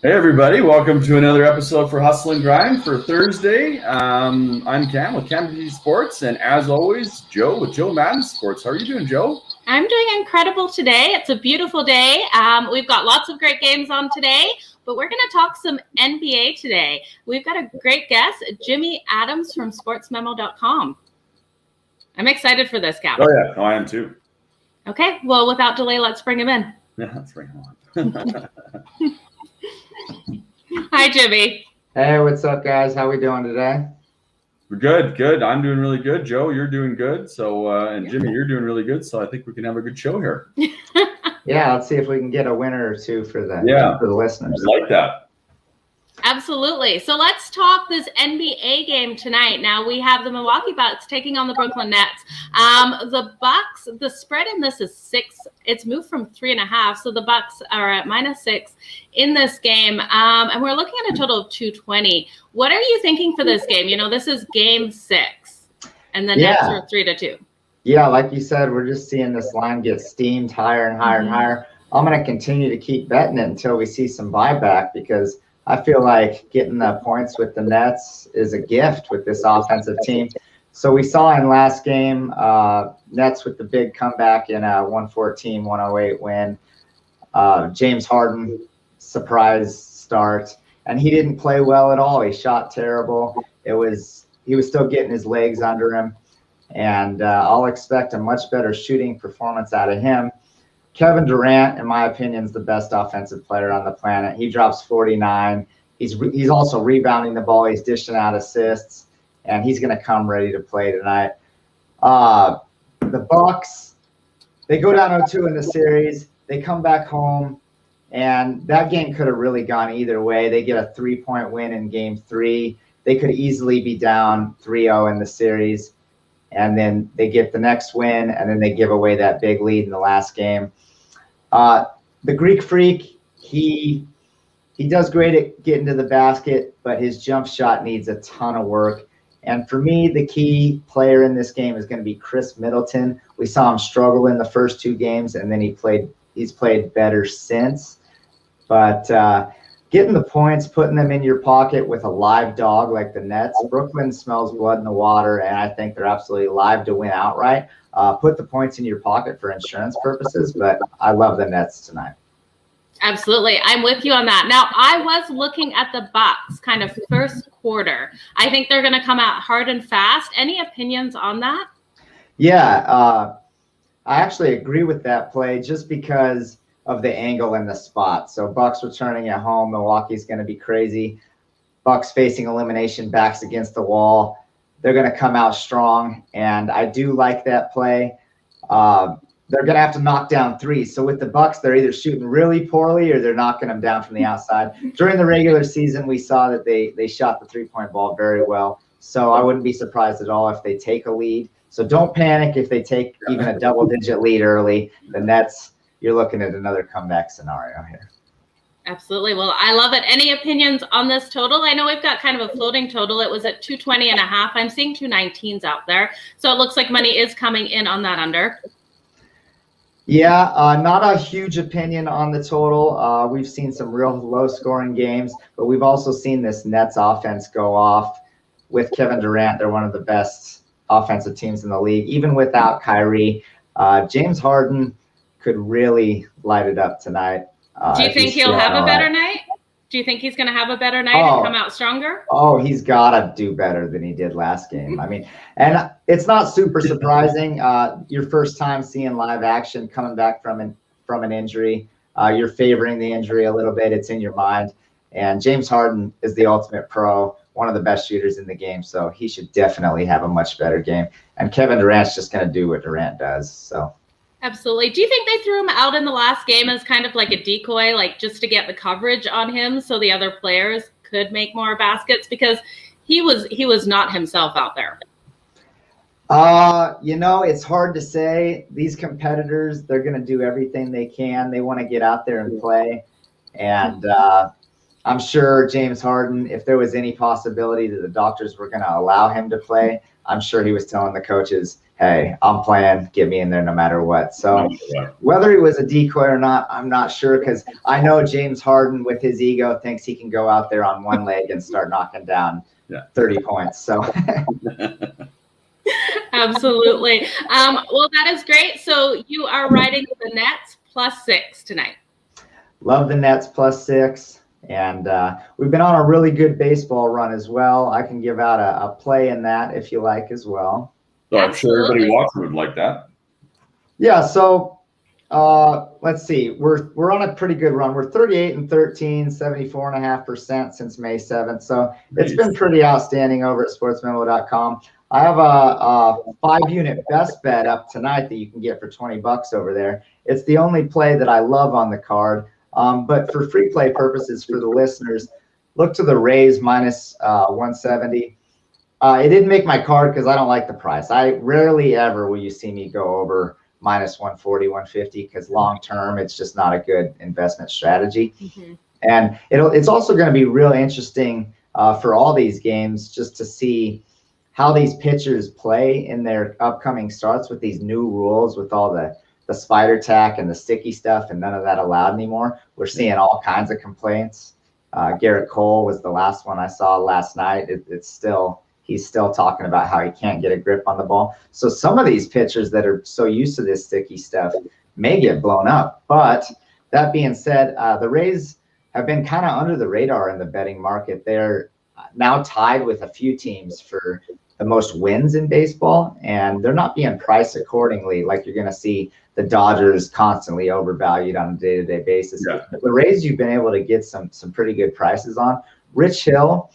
Hey everybody, welcome to another episode for Hustle and Grind for Thursday. I'm Cam with Cam TV Sports, and as always, Joe with Joe Madden Sports. How are you doing, Joe? I'm doing incredible today. It's a beautiful day. We've got lots of great games on today, but we're going to talk some NBA today. We've got a great guest, Jimmy Adams from sportsmemo.com. I'm excited for this, Cam. Oh yeah, I am too. Okay, well, without delay, let's bring him in. Yeah, let's bring him on. Hi, Jimmy. Hey, what's up, guys? How we doing today? We're good. I'm doing really good. Joe, you're doing good. So, and Jimmy, you're doing really good. So I think we can have a good show here. Yeah, let's see if we can get a winner or two for the listeners. I like that. Absolutely. So let's talk this NBA game tonight. Now we have the Milwaukee Bucks taking on the Brooklyn Nets. The Bucks, the spread in this is 6. It's moved from 3.5. So the Bucks are at -6 in this game. And we're looking at a total of 220. What are you thinking for this game? You know, this is game 6 and the Nets are 3-2. Yeah, like you said, we're just seeing this line get steamed higher and higher and higher. I'm going to continue to keep betting it until we see some buyback, because I feel like getting the points with the Nets is a gift with this offensive team. So we saw in last game, Nets with the big comeback in a 114-108 win. James Harden, surprise start. And he didn't play well at all. He shot terrible. He was still getting his legs under him. And I'll expect a much better shooting performance out of him. Kevin Durant, in my opinion, is the best offensive player on the planet. He drops 49. He's also rebounding the ball. He's dishing out assists, and he's going to come ready to play tonight. The Bucks, they go down 0-2 in the series. They come back home, and that game could have really gone either way. They get a 3-point win in game 3. They could easily be down 3-0 in the series, and then they get the next win, and then they give away that big lead in the last game. The Greek Freak, he does great at getting to the basket, but his jump shot needs a ton of work. And for me, the key player in this game is going to be Chris Middleton. We saw him struggle in the first 2 games, and then he's played better since. But getting the points, putting them in your pocket with a live dog like the Nets, Brooklyn smells blood in the water, and I think they're absolutely live to win outright. Put the points in your pocket for insurance purposes, but I love the Nets tonight. Absolutely. I'm with you on that. Now, I was looking at the Bucks kind of first quarter. I think they're going to come out hard and fast. Any opinions on that? Yeah, I actually agree with that play just because of the angle and the spot. So Bucks returning at home, Milwaukee's going to be crazy. Bucks facing elimination, backs against the wall. They're going to come out strong, and I do like that play. They're going to have to knock down 3. So with the Bucks, they're either shooting really poorly or they're knocking them down from the outside. During the regular season, we saw that they shot the 3-point ball very well. So I wouldn't be surprised at all if they take a lead. So don't panic if they take even a double-digit lead early. The Nets, you're looking at another comeback scenario here. Absolutely. Well, I love it. Any opinions on this total? I know we've got kind of a floating total. It was at 220.5. I'm seeing 219s out there. So it looks like money is coming in on that under. Yeah, not a huge opinion on the total. We've seen some real low-scoring games, but we've also seen this Nets offense go off with Kevin Durant. They're one of the best offensive teams in the league. Even without Kyrie, James Harden could really light it up tonight. Do you think he'll have a better night? Do you think he's going to have a better night and come out stronger? Oh, he's got to do better than he did last game. I mean, and it's not super surprising. Your first time seeing live action coming back from an injury. You're favoring the injury a little bit. It's in your mind. And James Harden is the ultimate pro, one of the best shooters in the game. So he should definitely have a much better game. And Kevin Durant's just going to do what Durant does. So. Absolutely. Do you think they threw him out in the last game as kind of like a decoy, like just to get the coverage on him so the other players could make more baskets? Because he was not himself out there. It's hard to say. These competitors, they're going to do everything they can. They want to get out there and play. And I'm sure James Harden, if there was any possibility that the doctors were going to allow him to play, I'm sure he was telling the coaches, hey, I'm playing, get me in there no matter what. So whether he was a decoy or not, I'm not sure, because I know James Harden with his ego thinks he can go out there on one leg and start knocking down 30 points. So absolutely. Well, that is great. So you are riding the Nets +6 tonight. Love the Nets +6. And we've been on a really good baseball run as well. I can give out a play in that if you like as well. So I'm sure everybody watching would like that. Yeah, so let's see. We're on a pretty good run. We're 38-13, 74.5% since May 7th. So it's been pretty outstanding over at sportsmemo.com. I have a 5-unit best bet up tonight that you can get for $20 over there. It's the only play that I love on the card. But for free play purposes for the listeners, look to the Rays -170. It didn't make my card because I don't like the price. I rarely ever will you see me go over -140, 150, because long term it's just not a good investment strategy. And it's also going to be real interesting for all these games just to see how these pitchers play in their upcoming starts with these new rules, with all the spider tack and the sticky stuff, and none of that allowed anymore. We're seeing all kinds of complaints. Garrett Cole was the last one I saw last night. He's still talking about how he can't get a grip on the ball. So some of these pitchers that are so used to this sticky stuff may get blown up. But that being said, the Rays have been kind of under the radar in the betting market. They're now tied with a few teams for the most wins in baseball, and they're not being priced accordingly. Like you're going to see the Dodgers constantly overvalued on a day-to-day basis. Yeah. The Rays, you've been able to get some pretty good prices on. Rich Hill,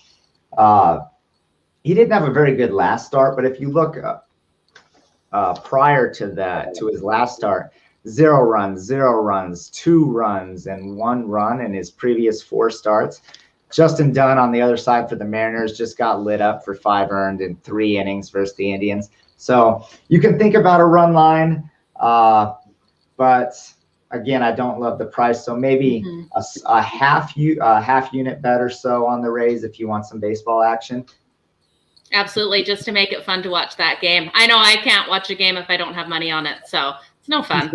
he didn't have a very good last start, but if you look prior to his last start, 0 runs, 2 runs, and 1 run in his previous 4 starts. Justin Dunn on the other side for the Mariners just got lit up for 5 earned in 3 innings versus the Indians. So you can think about a run line, but again, I don't love the price. So maybe a half unit bet or so on the Rays if you want some baseball action. Absolutely, just to make it fun to watch that game. I know I can't watch a game if I don't have money on it, so it's no fun.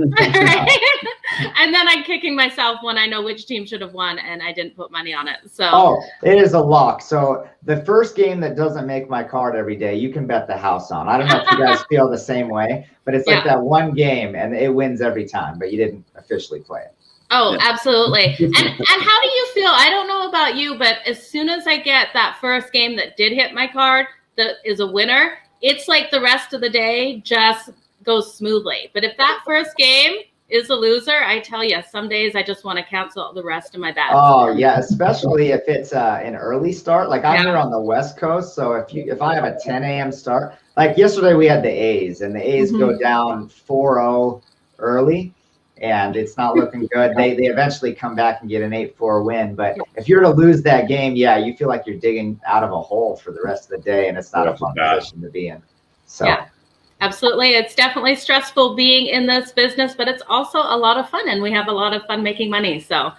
And then I'm kicking myself when I know which team should have won and I didn't put money on it. So it is a lock. So the first game that doesn't make my card every day, you can bet the house on. I don't know if you guys feel the same way, but it's like that one game and it wins every time, but you didn't officially play it. Oh, absolutely. And how do you feel? I don't know about you, but as soon as I get that first game that did hit my card that is a winner, it's like the rest of the day just goes smoothly. But if that first game is a loser, I tell you, some days I just want to cancel the rest of my bets. Oh yeah, especially if it's an early start. Like I'm here on the West Coast, so if I have a 10 a.m. start, like yesterday we had the A's, and the A's go down 4-0 early, and it's not looking good. They eventually come back and get an 8-4 win. But if you're to lose that game, you feel like you're digging out of a hole for the rest of the day, and it's not a fun position to be in. So. Yeah. Absolutely. It's definitely stressful being in this business, but it's also a lot of fun, and we have a lot of fun making money. So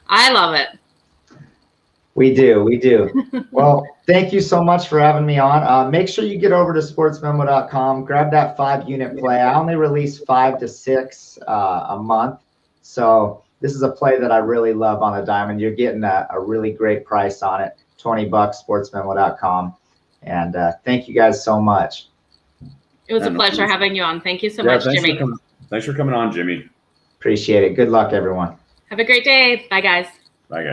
I love it. We do. Well, thank you so much for having me on. Make sure you get over to sportsmemo.com, grab that 5-unit play. I only release 5 to 6 a month. So this is a play that I really love on the diamond. You're getting a really great price on it, $20, sportsmemo.com. And thank you guys so much. It was a pleasure having you on. Thank you so much, Jimmy. Thanks for coming on, Jimmy. Appreciate it. Good luck, everyone. Have a great day. Bye, guys.